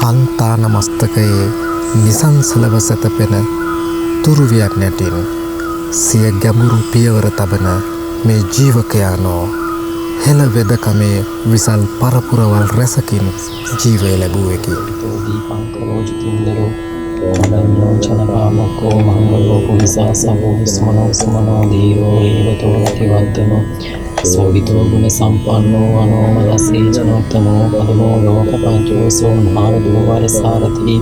අන්තාන මස්තකයේ නිසංසලව සැතපෙන තුරුවියක් නැටින් සිය ගැඹුරු පියවර තබන මේ ජීවකයානෝ හෙළ වෙදකමේ විසල් පරපුරවල් රැසකින් ජීවය ලැබුවකි. දීපංකරෝජිතින්දරෝ ඕමදන්නෝ චනපාමකෝ මංගලෝ පුරිසාසවෝ හිස්මනෝ සමනෝ ධීරෝ ඒවතෝ රතිවද්දනෝ සෝවිතෝ ගුණ සම්පන්නෝ අනෝමදසේ ජනෝත්තමෝ පදමෝ ලෝක පංචෝසෝ නාරදෝ වරසාරති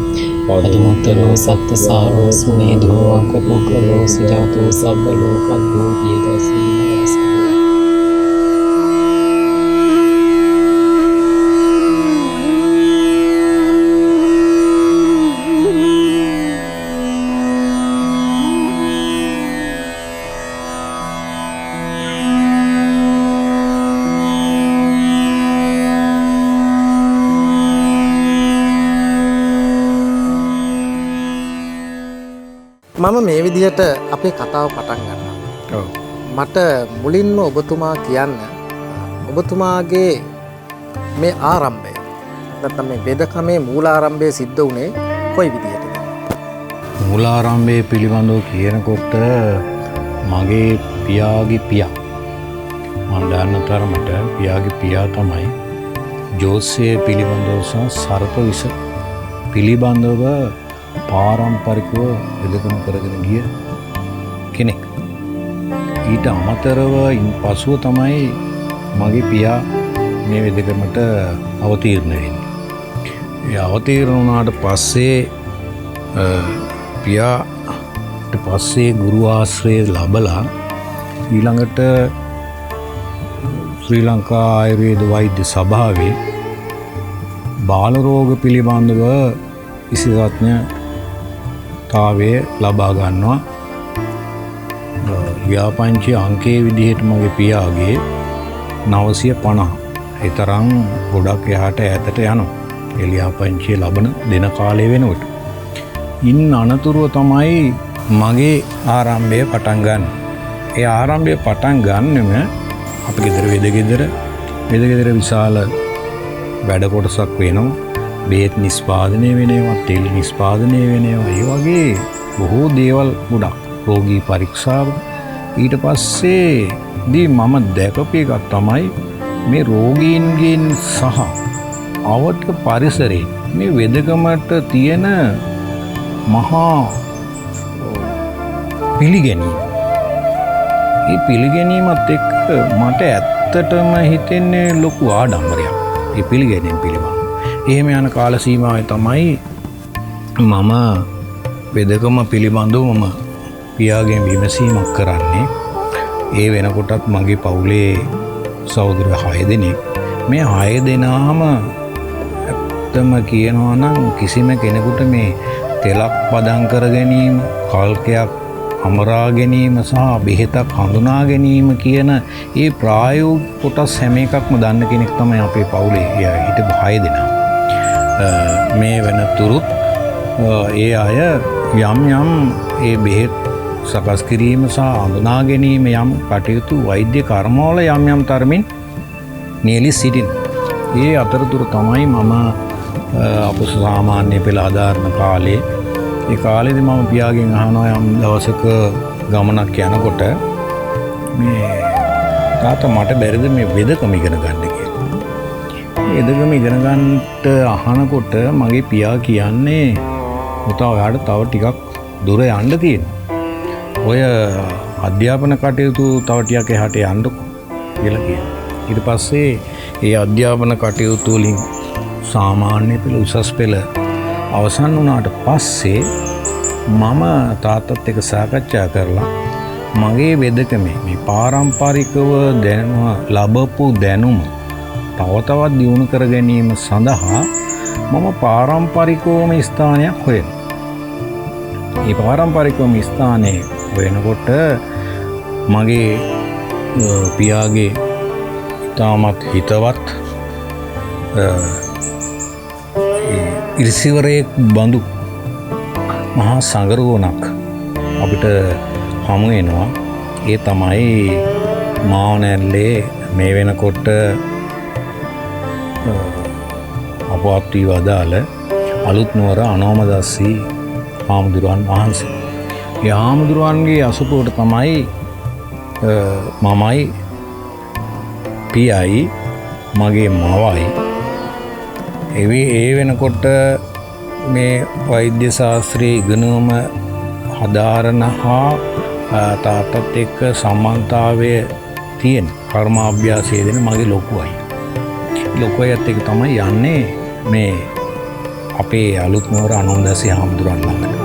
පදමුත්තරෝ සත්තසාරෝ සුමේධෝ අංකපුකරෝ සුජාතෝ සබ්බ ලෝකද්දෝ පියදසී මම මේ විදිහට අපේ කතාව පටන් ගන්නවා. මට මුලින්ම ඔබතුමා කියන්න ඔබතුමාගේ මේ ආරම්භය නැත්නම් මේ වෙදකමේ මූලාරම්භය සිද්ධ වුණේ කොයි විදිහටද? මූලාරම්භය පිළිබඳව කියනකොට මගේ පියාගේ පියා මම දන්න තරමට පියාගේ පියා තමයි ජෝතිෂය පිළිබඳව සහ සර්ප විෂ පිළිබඳව පාරම්පරිකව වෙදකම කරගෙන ගිය කෙනෙක්. ඊට අමතරව පසුව තමයි මගේ පියා මේ වෙදකමට අවතීර්ණ වෙන්නේ. ඒ අවතීර්ණ වුණාට පස්සේ පියාට පස්සේ ගුරු ආශ්‍රය ලැබලා ඊළඟට ශ්‍රී ලංකා ආයුර්වේද වෛද්‍ය සභාවේ බාල රෝග පිළිබඳව විශේෂඥතාවය ලබා ගන්නවා. ව්‍යාපංචි අංකයේ විදිහට මගේ පියාගේ 950. ඒ තරම් ගොඩක් එහාට ඈතට යනවා. ඒ ව්‍යාපංචිය ලබන දින කාලය වෙනකොට. ඉන් අනතුරුව තමයි මගේ ආරම්භය පටන් ගන්න. ඒ ආරම්භය පටන් ගන්නෙම අපි ගෙදර වෙදගෙදර විශාල වැඩ කොටසක් වෙනවා. බේත් නිස්පාදනය වෙනවා, තෙල් නිස්පාදනය වෙනවා. ඒ වගේ බොහෝ දේවල් ගොඩක්. රෝගී පරීක්ෂාව. ඊට පස්සේ මම දැකපු එකක් තමයි මේ රෝගීන්ගෙන් සහ අවට පරිසරයෙන් මේ වෙදකමට තියෙන මහා පිළිගැනීම. ඒ පිළිගැනීමත් එක්ක මට ඇත්තටම හිතෙන්නේ ලොකු ආඩම්බරයක්. ඒ පිළිගැනීම පිළිබඳව. එහෙම යන කාල සීමාවේ තමයි මම වෙදකම පිළිබඳව මම පියාගෙන් විමසීමක් කරන්නේ. ඒ වෙනකොටත් මගේ පවුලේ සහෝදරයෝ 6 දෙනෙක්. මේ 6 දෙනාම ඇත්තම කියනවා නම් කිසිම කෙනෙකුට මේ තෙලක් පදම් කර ගැනීම, කල්කයක් අමරා ගැනීම සහ බෙහෙතක් හඳුනා ගැනීම කියන ඒ ප්‍රායෝගික කොටස් හැම එකක්ම දන්න කෙනෙක් තමයි අපේ පවුලේ හිටපු 6 දෙනා. මේ වෙනතුරුත් ඒ අය යම් ඒ බෙහෙත් සකස් කිරීම සහ හඳුනා ගැනීම යම් කටයුතු වෛද්‍ය කර්මවල යම් තරමින් නියැලී සිටින. ඒ අතරතුර තමයි මම අප සාමාන්‍ය පෙළ ආධාරණ කාලේ ඒ කාලේදී මම පියාගෙන් අහනවා යම් දවසක ගමනක් යනකොට මේ තාත්තා මට බැරිද මේ වෙදකම ඉගෙන ගන්න කියලා. වෙදකම ඉගෙන ගන්නට අහනකොට මගේ පියා කියන්නේ පුතා ඔයාට තව ටිකක් දුර යන්න තියෙනවා. ඔය අධ්‍යාපන කටයුතු තව ටිකක් එහාට යන්නකෝ කියලා කියනවා. ඊට පස්සේ ඒ අධ්‍යාපන කටයුතු වලින් සාමාන්‍ය පෙළ උසස් පෙළ අවසන් වුණාට පස්සේ මම තාත්තත් එක්ක සාකච්ඡා කරලා මගේ වෙදකමේ මේ පාරම්පරිකව ලැබපු දැනුම තව තවත් දියුණු කර ගැනීම සඳහා මම පාරම්පරිකවම ස්ථානයක් හොයනවා. මේ පාරම්පරිකවම ස්ථානයේ වෙනකොට මගේ පියාගේ ඉතාමත් හිතවත් ඉරිසිවරයෙක් බඳු මහා සංගරුවනක් අපිට හමු වෙනවා. ඒ තමයි මාවනැල්ලේ මේ වෙනකොට අපවත් වී වදාළ අලුත් නුවර අනෝමදස්සී හාමුදුරුවන් වහන්සේ. ඒ හාමුදුරුවන්ගේ අසපුවට තමයි මමයි පියයි මගේ මවයි ඒ වෙනකොට මේ වෛද්‍ය ශාස්ත්‍රයේ ඉගෙනුම හදාරන හා තාත්තත් එක්ක සම්බන්ධතාවය තියෙන කර්මාභ්‍යාසය දෙන මගේ ලොකුවයි. ලොකුවයත් එක්ක තමයි යන්නේ මේ අපේ අලුත් නුවර අනෝමදස්සී හාමුදුරුවන් ළඟට.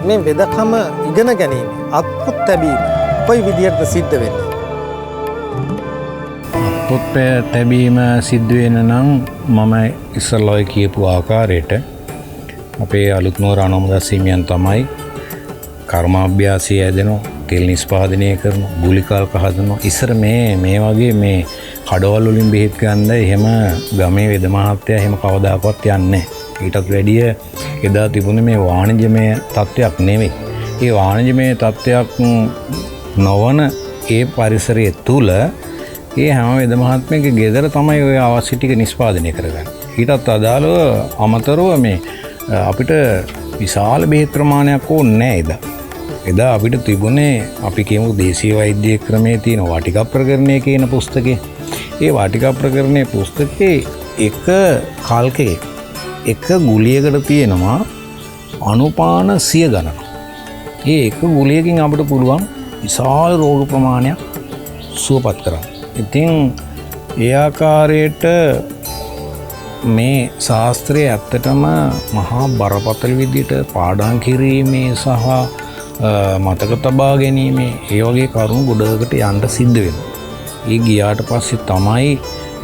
මේ වෙදකම ඉගෙන ගැනීම අත්පොත් තැබීම කොයි විදිහටද සිද්ධ වෙන්නේ? අත්පොත් තැබීම සිද්ධ වෙන නම් මම ඉස්සෙල්ලා කියපු ආකාරයට අපේ අලුත් නුවර අනෝමදස්සී හිමියන් තමයි කර්මාභ්‍යාසය ඇදෙනවා, තෙල් නිෂ්පාදනය කරනවා, ගුලිකල්ක හදනවා. ඉස්සර මේ වගේ මේ කඩවල් වලින් බෙහෙත් ගන්න එහෙම ගමේ වෙද මහත්තයා එහෙම කවදාකවත් යන්නේ නැහැ. ඊටත් වැඩිය එදා තිබුණේ මේ වාණිජමය තත්ත්වයක් නෙවෙයි. ඒ වාණිජමය තත්ත්වයක් නොවන ඒ පරිසරය තුල ඒ හැම වෙද මහත්මයාගේ ගෙදර තමයි ওই අවශ්‍ය ටික නිෂ්පාදනය කරගන්නේ. ඊටත් අදාළව අමතරව මේ අපිට විශාල බෙහෙත් ප්‍රමාණයක් ඕනේ නැහැ එදා. එදා අපිට තිබුණේ අපි කියමු දේශීය වෛද්‍ය ක්‍රමයේ තියෙන වාටිකා ප්‍රකරණය කියන පුස්තකේ. ඒ වාටිකා ප්‍රකරණයේ පුස්තකේ එක කල්කේ එක ගුලියකට තියෙනවා අනුපාන 100 ගණනක්. ඒ එක ගුලියකින් අපිට පුළුවන් විශාල රෝග ප්‍රමාණයක් සුවපත් කරන්න. ඉතින් ඒ ආකාරයට මේ ශාස්ත්‍රය ඇත්තටම මහා බරපතල විදිහට පාඩම් කිරීමේ සහ මතක තබා ගැනීමේ ඒ වගේ කරුණු ගොඩකට යන්න සිද්ධ වෙනවා. ඒ ගියාට පස්සේ තමයි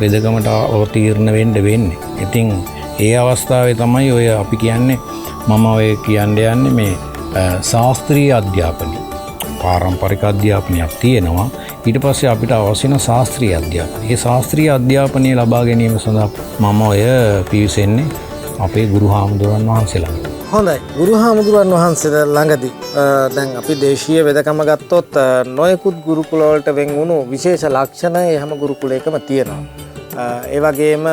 වෙදකමට අවතීර්ණ වෙන්නේ. ඉතින් ඒ අවස්ථාවේ තමයි ඔය අපි කියන්නේ මම ඔය යන්නේ මේ ශාස්ත්‍රීය අධ්‍යාපනය. පාරම්පරික අධ්‍යාපනයක් තියෙනවා. ඊට පස්සේ අපිට අවශ්‍ය වෙන ශාස්ත්‍රීය අධ්‍යාපනය. ඒ ශාස්ත්‍රීය අධ්‍යාපනය ලබා ගැනීම සඳහා මම ඔය පිවිසෙන්නේ අපේ ගුරු හාමුදුරන් වහන්සේලා. හොඳයි. ගුරු හාමුදුරන් වහන්සේලා ළඟදී දැන් අපි දේශීය වෙදකම ගත්තොත් නොයෙකුත් ගුරුකුල වලට වෙන් වුණු විශේෂ ලක්ෂණ හැම ගුරුකුලයකම තියෙනවා. ඒ වගේම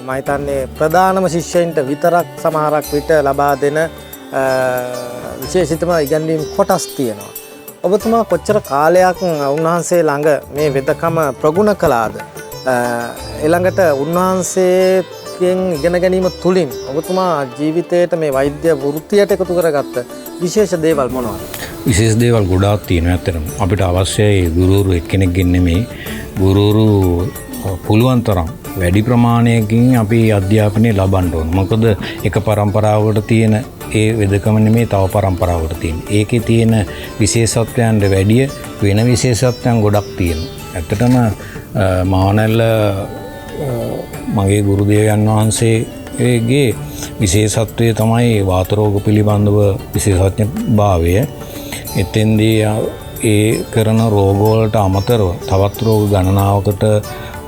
මම හිතන්නේ ප්‍රධානම ශිෂ්‍යයින්ට විතරක් සමහරක් විට ලබා දෙන විශේෂිතම ඉගැන්වීම් කොටස් තියෙනවා. ඔබතුමා කොච්චර කාලයක් උන්වහන්සේ ළඟ මේ වෙදකම ප්‍රගුණ කළාද? ඊළඟට උන්වහන්සේගෙන් ඉගෙන ගැනීම තුලින් ඔබතුමා ජීවිතයට මේ වෛද්‍ය වෘත්තියට එකතු කරගත්ත විශේෂ දේවල් මොනවද? විශේෂ දේවල් ගොඩාක් තියෙනවා. ඇත්තටම අපිට අවශ්‍යයි ගුරුවරු එක්කෙනෙක්ගෙන් නෙමෙයි, ගුරුවරු පුළුවන් තරම් වැඩි ප්‍රමාණයකින් අපි අධ්‍යාපනය ලබන්න ඕන. මොකද එක පරම්පරාවකට තියෙන ඒ වෙදකම නෙමේ තව පරම්පරාවකට තියෙන. ඒකේ තියෙන විශේෂත්වයන්ට වැඩිය වෙන විශේෂත්වයන් ගොඩක් තියෙනවා. ඇත්තටම මාවනැල්ල මගේ ගුරුදේවයන් වහන්සේගේ විශේෂත්වය තමයි වාත රෝග පිළිබඳව විශේෂඥ භාවය. එතෙන්දී ඒ කරන රෝගවලට අමතරව තවත් රෝග ගණනාවකට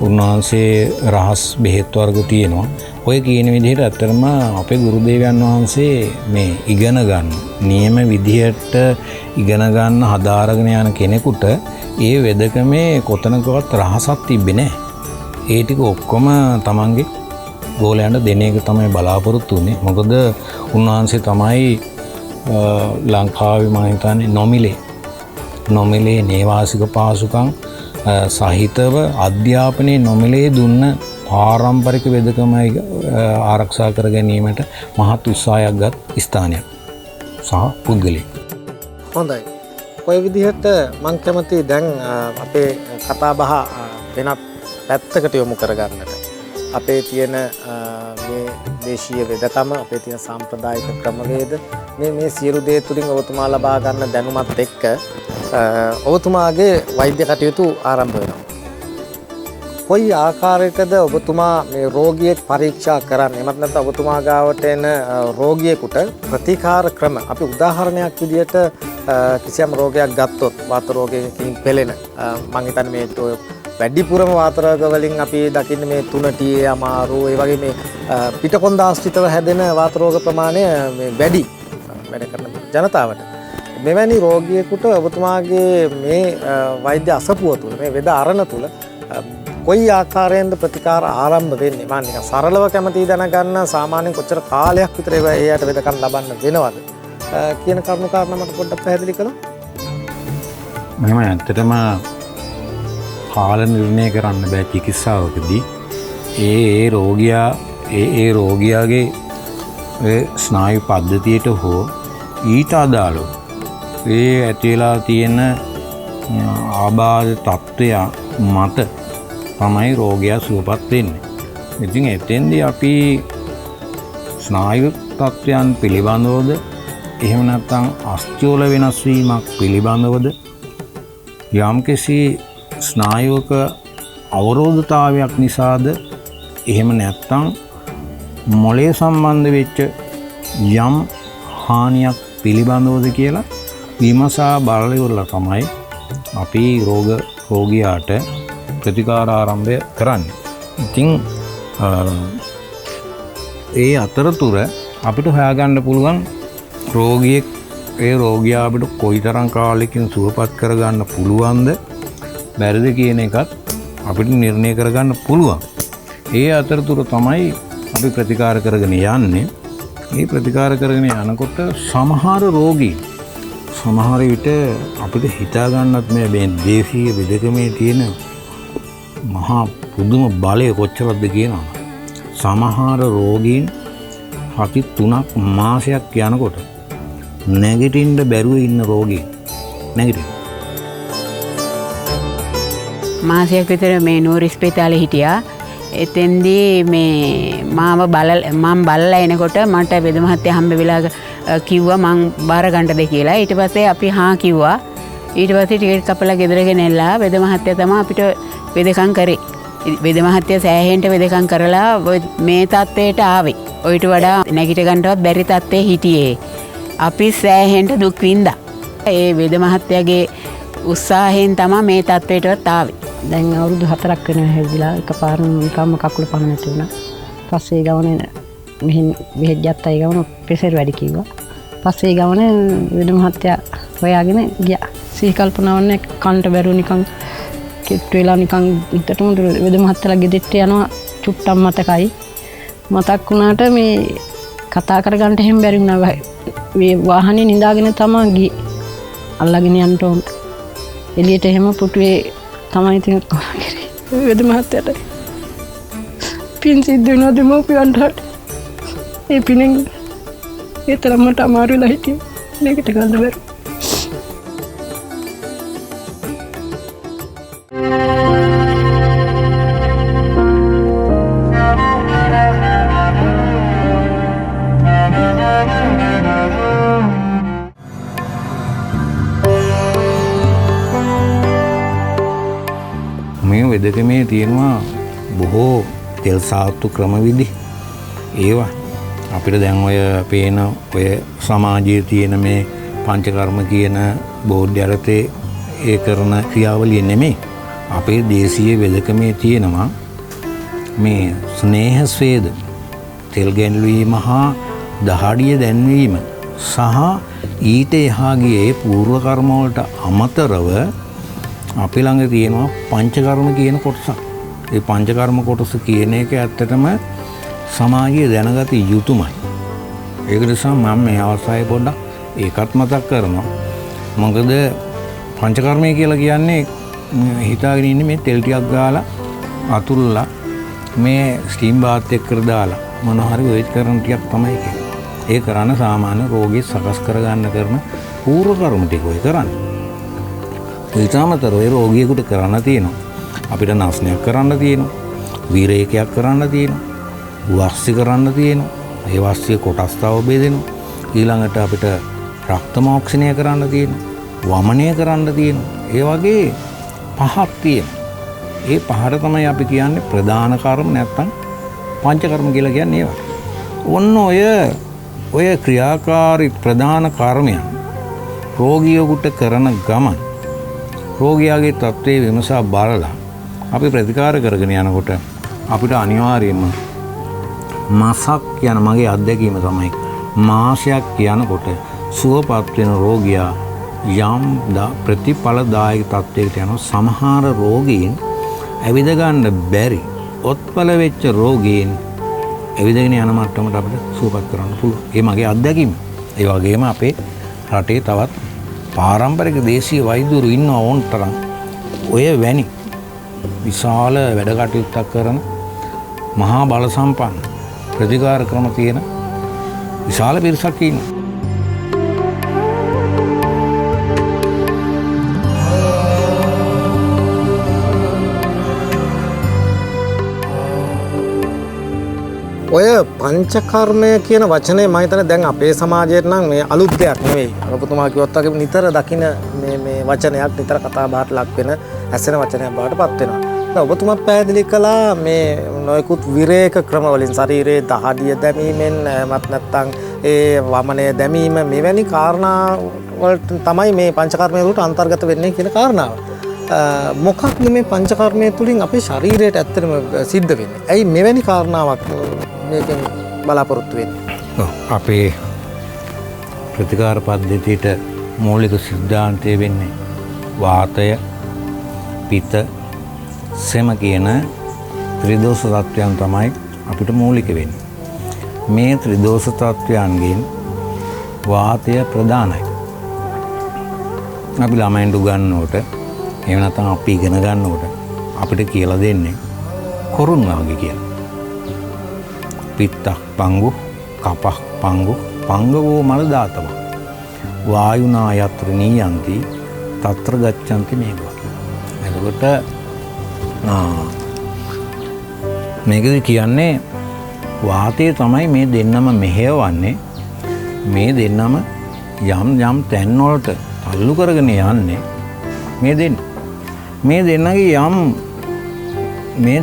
උන්වහන්සේ රහස් බෙහෙත් වර්ග තියෙනවා. ඔය කියන විදිහට ඇත්තටම අපේ ගුරුදේවයන් වහන්සේ මේ ඉගෙන ගන්න නියම විදිහට ඉගෙන ගන්න හදාරගෙන යන කෙනෙකුට ඒ වෙදකමේ කොතනකවත් රහසක් තිබ්බේ නැහැ. ඒ ටික ඔක්කොම තමන්ගේ ගෝලයන්ට දෙන එක තමයි බලාපොරොත්තු වෙන්නේ. මොකද උන්වහන්සේ තමයි ලංකාවේ මම හිතන්නේ නොමිලේ නේවාසික පහසුකම් සහිතව අධ්‍යාපනයේ නොමිලේ දුන්න පාරම්පරික වෙදකම ආරක්ෂා කර ගැනීමට මහත් උත්සාහයක් ගත් ස්ථානයක් සහ පුද්ගලයෙක්. හොඳයි. කොයි විදිහට මම කැමති දැන් අපේ කතා බහ වෙනත් පැත්තකට යොමු කරගන්නට. අපේ තියෙන මේ දේශීය වෙදකම, අපේ තියෙන සාම්ප්‍රදායික ක්‍රමවේද මේ සියලු දේ තුලින් ඔබතුමා ලබා ගන්න දැනුමත් එක්ක ඔබතුමාගේ වෛද්‍ය කටයුතු ආරම්භ වෙනවා. කොයි ආකාරයකද ඔබතුමා මේ රෝගියෙක් පරීක්ෂා කරන්නේ? එමත් නැත්නම් ඔබතුමා ගාවට එන රෝගියෙකුට ප්‍රතිකාර ක්‍රම අපි උදාහරණයක් විදිහට කිසියම් රෝගයක් ගත්තොත් වාත රෝගයකින් පෙළෙන මම හිතන්නේ මේ වැඩිපුරම වාත රෝග වලින් අපි දකින්නේ මේ තුනටියේ අමාරු ඒ වගේ මේ පිටකොන්ද ආශ්‍රිතව හැදෙන වාත රෝග ප්‍රමාණය මේ වැඩි වැඩ කරන ජනතාවට. මෙවැනි රෝගියෙකුට ඔබතුමාගේ මේ වෛද්‍ය අසපුව තුළ මේ වෙද අරණ තුළ කොයි ආකාරයෙන්ද ප්‍රතිකාර ආරම්භ වෙන්නේ? මම නිකන් සරලව කැමති දැනගන්න සාමාන්‍යයෙන් කොච්චර කාලයක් විතර එයාට වෙදකම් ලබන්න වෙනවද කියන කරුණු කාරණා මට පොඩ්ඩක් පැහැදිලි කළොත්. මම ඇත්තටම කාල නිර්ණය කරන්න බෑ චිකිත්සාවකදී. ඒ රෝගියාගේ ස්නායු පද්ධතියට හෝ ඊට අදාළව ඒ ඇතිවෙලා තියෙන ආබාධ තත්ත්වය මත තමයි රෝගයා සුවපත් වෙන්නේ. ඉතින් එතෙන්දී අපි ස්නායු තත්ත්වයන් පිළිබඳවද එහෙම නැත්නම් අස්ථිවල වෙනස් වීමක් පිළිබඳවද යම්කිසි ස්නායුවක අවරෝධතාවයක් නිසාද එහෙම නැත්නම් මොළය සම්බන්ධ වෙච්ච යම් හානියක් පිළිබඳවද කියලා විමසා බලලා ඉවරලා තමයි අපි රෝගියාට ප්‍රතිකාර ආරම්භය කරන්නේ. ඉතින් ඒ අතරතුර අපිට හොයාගන්න පුළුවන් රෝගියා අපිට කොයිතරම් කාලෙකින් සුවපත් කරගන්න පුළුවන්ද බැරිද කියන එකත් අපිට නිර්ණය කරගන්න පුළුවන්. ඒ අතරතුර තමයි අපි ප්‍රතිකාර කරගෙන යන්නේ. මේ ප්‍රතිකාර කරගෙන යනකොට සමහර රෝගීන් සමහර විට අපිට හිතා ගන්නත් මේ දේශීය වෙදකමේ තියෙන මහා පුදුම බලය කොච්චරද කියනවා. සමහර රෝගීන් හති 3ක් මාසයක් යනකොට නැගිටින්න බැරුව ඉන්න රෝගීන් නැගිටින්න. මාසයක් විතර මේ නූර් ස්පිතාලේ හිටියා. එතෙන්දී මේ මම බලලා එනකොට මට වෙද මහත්තයා හම්බ වෙලා කිව්වා මං බාර ගන්නද කියලා. ඊට පස්සේ අපි හා කිව්වා. ඊට පස්සේ ටිකට් කපලා ගෙදර ගෙනල්ලා වෙද මහත්තයා තමයි අපිට වෙදකම් කරේ. වෙද මහත්තයා සෑහෙන්න වෙදකම් කරලා මේ තත්ත්වයට ආවේ. ඔයිට වඩා නැගිට ගන්නවත් බැරි තත්ත්වයේ හිටියේ. අපි සෑහෙන්න දුක් විඳා. ඒ වෙද මහත්තයාගේ උත්සාහයෙන් තමයි මේ තත්ත්වයටවත් ආවේ. දැන් අවුරුදු 4ක් වෙනවා හැදිලා එකපාරම නිකම්ම කකුල පහන නැති වුණා. පස්සේ ගමනේ මෙහෙන් බෙහෙත් ගත්තා. ඒ ගමන ප්‍රෙෂර් වැඩි කිව්වා. පස්සේ ගමනේ වෙද මහත්තයා හොයාගෙන ගියා. සිහි කල්පනාවන්නේ කන්ට බැරුව නිකන් කෙට් වෙලා නිකන් හිටටම වෙද මහත්තයාලා ගෙදෙට්ට යනවා චුට්ටක් මතකයි. මතක් වුණාට මේ කතා කරගන්න හැම බැරි වුණා. මේ වාහනේ නිදාගෙන තමයි ගියේ. අල්ලගෙන යන්න ඕන. එළියට එහෙම පුටුවේ තමයි ඉතින් කරේ. වෙද මහත්තයාට පින් සිද්ධ වෙනවා දෙමෝපියන්ට. ඒ පිනෙන් ඒ තරමට අමාරු වෙලා හිටියේ. මේකට ගන්න බැරි. මේ වෙදකමේ තියෙනවා බොහෝ තෙල් සාත්තු ක්‍රමවිදි. ඒවා අපිට දැන් ඔය පේන ඔය සමාජයේ තියෙන මේ පංචකර්ම කියන බෝඩ් යටතේ ඒ කරන ක්‍රියාවලිය නෙමෙයි. අපේ දේශීය වෙදකමේ තියෙනවා මේ ස්නේහ ස්වේද තෙල් ගැන්වීම හා දහඩිය දැන්වීම සහ ඊට එහා ගියේ පූර්ව කර්ම වලට අමතරව අපි ළඟ තියෙනවා පංචකර්ම කියන කොටසක්. ඒ පංචකර්ම කොටස කියන එක ඇත්තටම සමාජයේ දැනගත යුතුමයි. ඒක නිසා මම මේ අවස්ථාවේ පොඩ්ඩක් ඒකත් මතක් කරනවා. මොකද පංචකර්මය කියලා කියන්නේ හිතාගෙන ඉන්නේ මේ තෙල් ටිකක් ගාලා අතුල්ලා මේ ස්ටීම් බාත් එක්ක දාලා මොන හරි වෙයිට් කරන ටිකක් තමයි කියන්නේ. ඒ කරන සාමාන්‍ය රෝගී සකස් කරගන්න කරන පූර්ව කර්ම ටික ඔය කරන්නේ. ඊටමතරව ඒ රෝගියෙකුට කරන්න තියෙනවා. අපිට නාස්නයක් කරන්න තියෙනවා. වීරේකයක් කරන්න තියෙනවා. වස්ති කරන්න තියෙනවා. ඒ වස්තිය කොටස් තව බෙදෙනවා. ඊළඟට අපිට රක්ත මෝක්ෂණය කරන්න තියෙනවා. වමනය කරන්න තියෙනවා. ඒ වගේ පහක් තියෙනවා. ඒ පහට තමයි අපි කියන්නේ ප්‍රධාන කර්ම නැත්තම් පංචකර්ම කියලා කියන්නේ ඒවට. ඔන්න ඔය ක්‍රියාකාරී ප්‍රධාන කර්මයන් රෝගියෙකුට කරන ගමන් රෝගියාගේ තත්ත්වයේ විමසා බලලා අපි ප්‍රතිකාර කරගෙන යනකොට අපිට අනිවාර්යයෙන්ම මාසක් යන මගේ අත්දැකීම තමයි මාසයක් යනකොට සුවපත් වෙන රෝගියා යම් ප්‍රතිඵලදායක තත්ත්වයකට යන සමහර රෝගීන් ඇවිද ගන්න බැරි ඔත්පල වෙච්ච රෝගීන් ඇවිදගෙන යන මට්ටමට අපිට සුවපත් කරන්න පුළුවන්. ඒ මගේ අත්දැකීම. ඒ වගේම අපේ රටේ තවත් පාරම්පරික දේශීය වෛද්‍යවරු ඉන්නවා ඕන තරම්. ඔය වැනි විශාල වැඩ කටයුත්තක් කරන මහා බල සම්පන්න ප්‍රතිකාර ක්‍රම තියෙන විශාල පිරිසක් ඉන්නවා. ඔය පංචකර්මය කියන වචනේ මම හිතන්නේ දැන් අපේ සමාජයට නම් මේ අලුත් දෙයක් නෙවෙයි. ඔබතුමා කිව්වත් වගේ නිතර දකින මේ වචනයක් නිතර කතා බහට ලක් වෙන ඇසෙන වචනයක් බවට පත් වෙනවා. දැන් ඔබතුමා පැහැදිලි කළා මේ නොයෙකුත් විරේක ක්‍රම වලින් ශරීරයේ දහඩිය දැමීමෙන් මත් නැත්තම් ඒ වමනය දැමීම මෙවැනි කාරණා වලට තමයි මේ පංචකර්මය වලට අන්තර්ගත වෙන්නේ කියන කාරණාව. මොකක්ද මේ පංචකර්මය තුලින් අපේ ශරීරයට ඇත්තටම සිද්ධ වෙන්නේ? ඇයි මෙවැනි කාරණාවක් මේකෙන් බලාපොරොත්තු වෙන්නේ? අපේ ප්‍රතිකාර පද්ධතියට මූලික සිද්ධාන්තය වෙන්නේ වාතය, පිත්ත, සෙම කියන ත්‍රිදෝෂ තත්වයන් තමයි අපිට මූලික වෙන්නේ. මේ ත්‍රිදෝෂ තත්වයන්ගෙන් වාතය ප්‍රධානයි. අපි ළමයින්ට උගන්වනකොට එහෙම නැත්නම් අපි ඉගෙන ගන්නකොට අපිට කියලා දෙන්නේ කොරුන් වගේ කියලා. පිත්තක් පංගු, කපක් පංගු, පංගවෝ මල දාතව. වායුනා යත්‍ර නීයන්ති තත්‍ර ගච්ඡanti මේවා. එතකොට මේකද කියන්නේ වාතය තමයි මේ දෙන්නම මෙහෙවන්නේ. මේ දෙන්නම යම් තැන් වලට අල්ලු කරගෙන යන්නේ මේ දෙන්න. මේ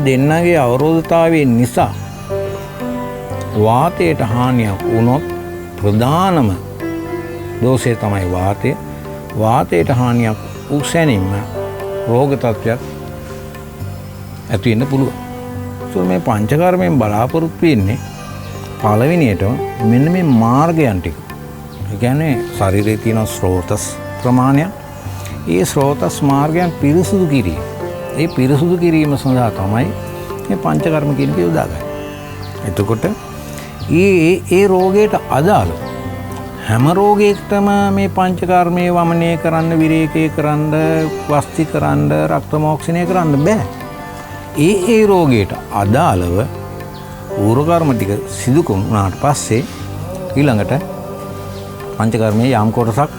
දෙන්නගේ අවරෝධතාවය නිසා වාතයට හානියක් වුණොත් ප්‍රධානම දෝෂය තමයි වාතය. වාතයට හානියක් වූ සැනින්ම රෝග තත්ත්වයක් ඇති වෙන්න පුළුවන්. මේ පංචකර්මයෙන් බලාපොරොත්තු වෙන්නේ පළවෙනියටම මෙන්න මේ මාර්ගයන් ටික. ඒ කියන්නේ ශරීරයේ තියෙන ස්රෝතස් ප්‍රමාණය, ඒ ස්රෝතස් මාර්ගයන් පිරිසුදු කිරීම. ඒ පිරිසුදු කිරීම සඳහා තමයි මේ පංචකර්ම කියන එක යොදාගන්නේ. එතකොට ඒ රෝගයට අදාළ හැම රෝගයකටම මේ පංචකර්මයේ වමනය කරන්න, විරේකය කරන්න, වස්ති කරන්න, රක්ත මෝක්ෂණය කරන්න බෑ. ඒ රෝගයට අදාළව ඌරකර්ම ටික සිදු වුණාට පස්සේ ඊළඟට පංචකර්මයේ යම් කොටසක්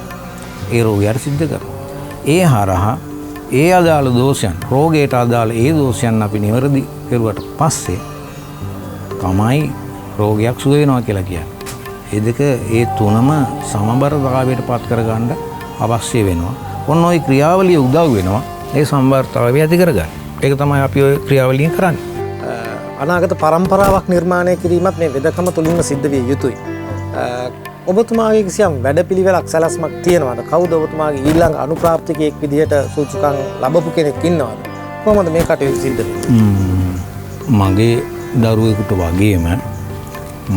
ඒ රෝගයට සිද්ධ කරනවා. ඒ හරහා ඒ අදාළ දෝෂයන්, රෝගයට අදාළ ඒ දෝෂයන් අපි නිවැරදි කරුවට පස්සේ තමයි රෝගයක් සුව වෙනවා කියලා කියන්නේ. ඒ දෙක ඒ තුනම සමබරතාවයට පත් කරගන්න අවශ්‍ය වෙනවා. ඔන්න ඔය ක්‍රියාවලිය උදව් වෙනවා ඒ සමබරතාවය ඇති කරගන්න. ඒක තමයි අපි ඔය ක්‍රියාවලියෙන් කරන්නේ. අනාගත පරම්පරාවක් නිර්මාණය කිරීමත් මේ වෙදකම තුලින්ම සිද්ධ විය යුතුයි. ඔබතුමාගේ කිසියම් වැඩපිළිවෙලක් සැලැස්මක් තියෙනවද? කවුද ඔබතුමාගේ ඊළඟ අනුප්‍රාප්තිකයෙක් විදිහට සූචකම් ලැබපු කෙනෙක් ඉන්නවද? කොහොමද මේ කටයුතු සිද්ධ වෙන්නේ? මගේ දරුවෙකුට වගේම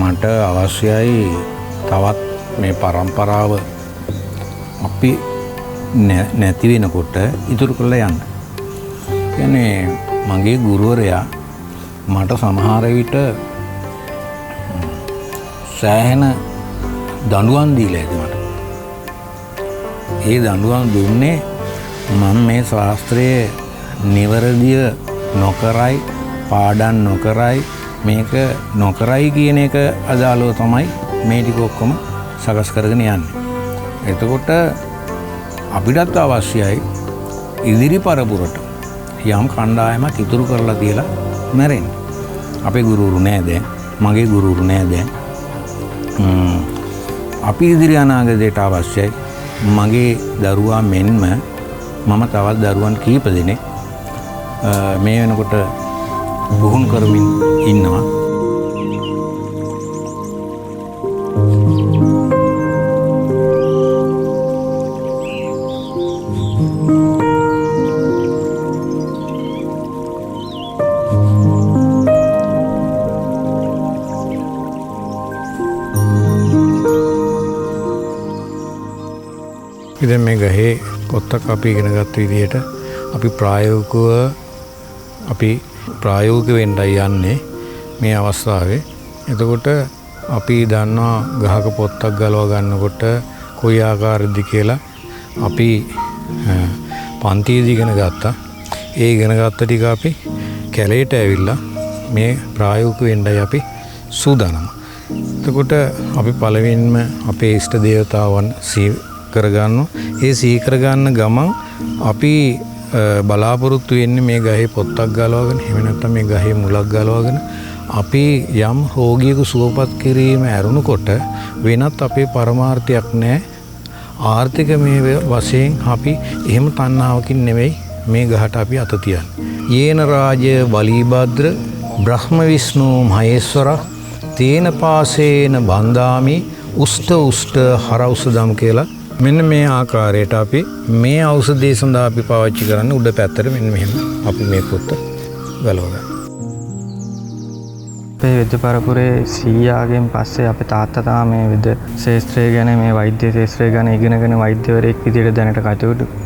මට අවශ්‍යයි තවත් මේ පරම්පරාව අපි නැති වෙනකොට ඉතුරු කරලා යන්න. කියන්නේ මගේ ගුරුවරයා මට සමහර විට සෑහෙන දඬුවම් දීලා ඇති මට. ඒ දඬුවම් දුන්නේ මම මේ ශාස්ත්‍රයේ නිවැරදිව නොකරයි, පාඩම් නොකරයි, මේක නොකරයි කියන එක අදාළව තමයි මේ ටික ඔක්කොම සකස් කරගෙන යන්නේ. එතකොට අපිටත් අවශ්‍යයි ඉදිරි පරපුරට යම් කණ්ඩායමක් ඉතුරු කරලා තියලා මැරෙන්න. අපේ ගුරුවරු නෑ දැන්, මගේ ගුරුවරු නෑ දැන්. අපි ඉදිරි අනාගතයට අවශ්‍යයි මගේ දරුවා මෙන්ම මම තවත් දරුවන් කීප දෙනෙක් මේ වෙනකොට පුහුණු කරමින් ඉන්නවා. ඉතින් මේ ගහේ පොත්තක් අපි ඉගෙන ගත්ත විදිහට අපි ප්‍රායෝගික වෙන්නයි යන්නේ මේ අවස්ථාවේ. එතකොට අපි දන්නවා ගහක පොත්තක් ගලව ගන්නකොට කොයි ආකාරයේද කියලා අපි පන්තියේදී ඉගෙන ගත්තා. ඒ ඉගෙන ගත්ත ටික අපි කැලේට ඇවිල්ලා මේ ප්‍රායෝගික වෙන්නයි අපි සූදානම්. එතකොට අපි පළවෙනිම අපේ ඉෂ්ට දේවතාවන් කරගන්නවා. ඒ සීකර ගන්න ගමන් අපි බලාපොරොත්තු වෙන්නේ මේ ගහේ පොත්තක් ගලවගෙන එහෙම නැත්නම් මේ ගහේ මුලක් ගලවගෙන අපි යම් රෝගියෙකු සුවපත් කිරීම ඇරුණකොට වෙනත් අපේ පරමාර්ථයක් නැහැ. ආර්ථික මේ වශයෙන් අපි එහෙම තණ්හාවකින් නෙවෙයි මේ ගහට අපි අත තියන්නේ. යේන රාජ බලීභද්‍ර බ්‍රහ්ම විෂ්ණු මහේශ්වර තේන පාසේන බන්දාමි උෂ්ට හරෞසදම් කියලා මෙන්න මේ ආකාරයට අපි මේ ඖෂධය සඳහා අපි පාවිච්චි කරන්නේ උඩ පැත්තට මෙන්න මෙහෙම අපි මේ පොත්ත ගලවගන්න. අපේ විද්‍ය පරපුරේ සීයාගෙන් පස්සේ අපේ තාත්තා තාම මේ විද්‍ය ශාස්ත්‍රය ගැන මේ වෛද්‍ය ශාස්ත්‍රය ගැන ඉගෙනගෙන වෛද්‍යවරයෙක් විදිහට දැනට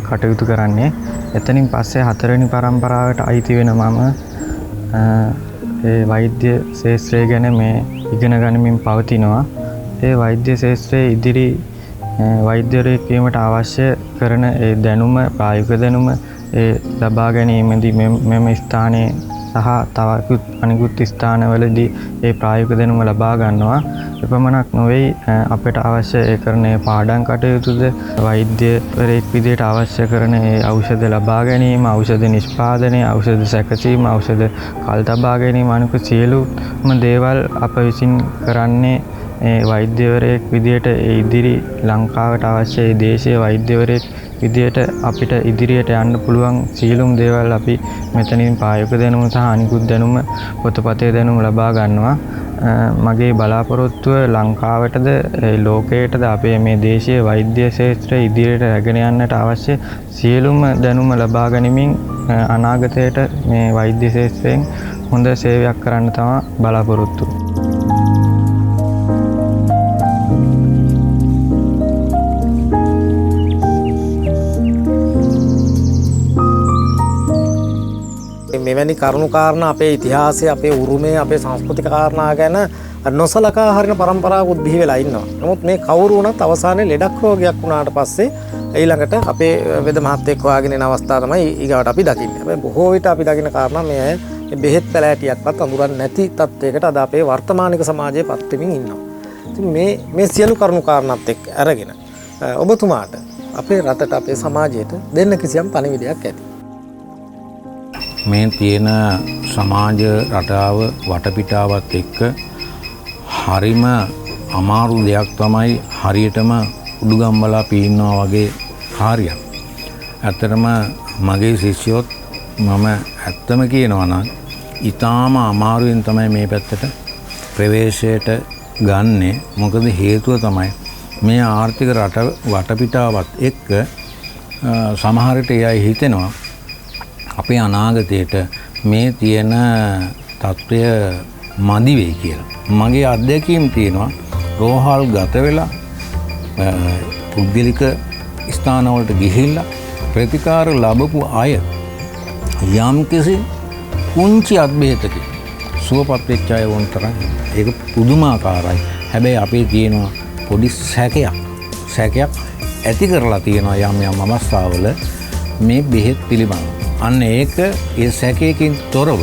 කටයුතු කරන්නේ. එතනින් පස්සේ 4 වෙනි පරම්පරාවට අයිති වෙන මම ඒ වෛද්‍ය ශාස්ත්‍රය ගැන මේ ඉගෙන ගනිමින් පවතිනවා. ඒ වෛද්‍ය ශාස්ත්‍රයේ ඉදිරි වෛද්‍යවරයෙක් වීමට අවශ්‍ය කරන ඒ දැනුම ප්‍රායෝගික දැනුම ඒ ලබා ගැනීමේදී මෙම ස්ථානයේ සහ තව අනිකුත් ස්ථානවලදී ඒ ප්‍රායෝගික දැනුම ලබා ගන්නවා. එපමණක් නොවේ අපිට අවශ්‍ය ඒ කරන පාඩම් කටයුතුද වෛද්‍යවරයෙක් විදිහට අවශ්‍ය කරන ඒ ඖෂධ ලබා ගැනීම, ඖෂධ නිෂ්පාදනය, ඖෂධ සැකසීම, ඖෂධ කල් තබා ගැනීම අනිකුත් සියලුම දේවල් අප විසින් කරන්නේ ඒ වෛද්‍යවරයෙක් විදියට ඉදිරි ලංකාවට අවශ්‍ය ඒ දේශීය වෛද්‍යවරයෙක් විදියට අපිට ඉදිරියට යන්න පුළුවන් සියලුම දේවල් අපි මෙතනින් ප්‍රායෝගික දැනුම සහ අනිකුත් දැනුම පොතපතේ දැනුම ලබා ගන්නවා. මගේ බලාපොරොත්තුව ලංකාවටද ලෝකයටද අපේ මේ දේශීය වෛද්‍ය ශාස්ත්‍රය ඉදිරියට රැගෙන යන්නට අවශ්‍ය සියලුම දැනුම ලබා ගනිමින් අනාගතයට මේ වෛද්‍ය ශාස්ත්‍රයෙන් හොඳ සේවයක් කරන්න තමයි බලාපොරොත්තු. මෙවැනි කරුණු කාරණා අපේ ඉතිහාසය, අපේ උරුමය, අපේ සංස්කෘතික කාරණා ගැන නොසලකා හරින පරම්පරාවකුත් බිහි වෙලා ඉන්නවා. නමුත් මේ කවුරු වුණත් අවසානයේ ලෙඩක් රෝගයක් වුණාට පස්සේ ඊළඟට අපේ වෙද මහත්තයෙක් හොයාගෙන එන අවස්ථාව තමයි ඊගාවට අපි දකින්නේ. හැබැයි බොහෝ විට අපි දකින කාරණා මේ අය බෙහෙත් පැලෑටියක්වත් අඳුරන්නේ නැති තත්යකට අද අපේ වර්තමානික සමාජයේ පත් වෙමින් ඉන්නවා. ඉතින් මේ සියලු කරුණු කාරණාත් එක්ක අරගෙන ඔබතුමාට අපේ රටට අපේ සමාජයට දෙන්න කිසියම් පණිවිඩයක් ඇති. මේ තියෙන සමාජ රටාව වටපිටාවත් එක්ක හරිම අමාරු දෙයක් තමයි හරියටම උඩුගම්බලා පීන්නවා වගේ කාර්යයක්. ඇත්තටම මගේ ශිෂ්‍යයොත් මම ඇත්තම කියනවා නම් ඊටාම අමාරුවෙන් තමයි මේ පැත්තට ප්‍රවේශයට ගන්නෙ. මොකද හේතුව තමයි මේ ආර්ථික රට වටපිටාවත් එක්ක සමහර විට එයයි හිතෙනවා අපේ අනාගතයට මේ තියෙන තත්ත්වය මදි වෙයි කියලා. මගේ අත්දැකීම් තියෙනවා රෝහල් ගත වෙලා පුද්ගලික ස්ථානවලට ගිහිල්ලා ප්‍රතිකාර ලැබපු අය යම්කිසි පුංචි අත්බෙහෙතකින් සුවපත් වෙච්ච අය වුණ තරම් ඒක පුදුමාකාරයි. හැබැයි අපේ තියෙනවා පොඩි සැකයක් ඇති කරලා තියෙනවා යම් අවස්ථාවල මේ බෙහෙත් පිළිබඳව. අන්න ඒක ඒ සැකයකින් තොරව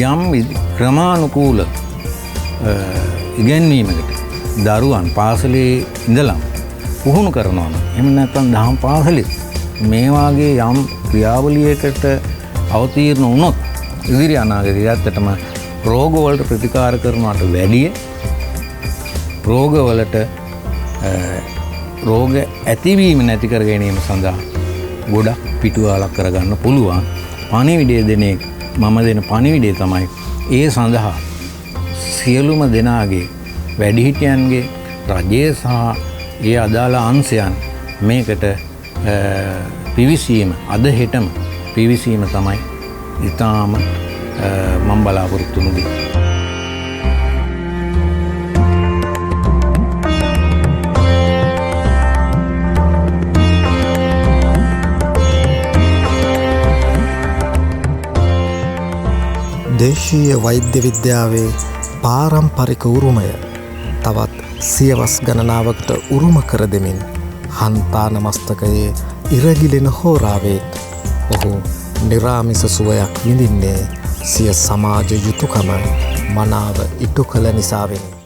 යම් ක්‍රමානුකූල ඉගැන්වීමකට දරුවන් පාසලේ ඉඳලා පුහුණු කරනවා නම් එහෙම නැත්නම් දහම් පාසලෙත් මේ වාගේ යම් ක්‍රියාවලියකට අවතීර්ණ වුණොත් ඉදිරි අනාගතයේ ඇත්තටම රෝගවලට ප්‍රතිකාර කරනවට වැඩිය රෝග ඇතිවීම නැති කර ගැනීම සඳහා ගොඩක් පිටුවාලක් කරගන්න පුළුවන්. පණිවිඩය දෙන එක මම දෙන පණිවිඩය තමයි ඒ සඳහා සියලුම දෙනාගේ වැඩිහිටියන්ගේ රජය සහ ඒ අදාළ අංශයන් මේකට පිවිසීම අද හෙටම පිවිසීම තමයි ඉතාම මම බලාපොරොත්තු වුණේ. දේශීය වෛද්‍ය විද්‍යාවේ පාරම්පරික උරුමය තවත් සියවස් ගණනාවකට උරුම කර දෙමින් හන්තාන මස්තකයේ ඉරගිලෙන හෝරාවේත් ඔහු නිරාමිස සුවයක් විඳින්නේ සිය සමාජ යුතුකම මනාව ඉටු කළ නිසාවෙනි.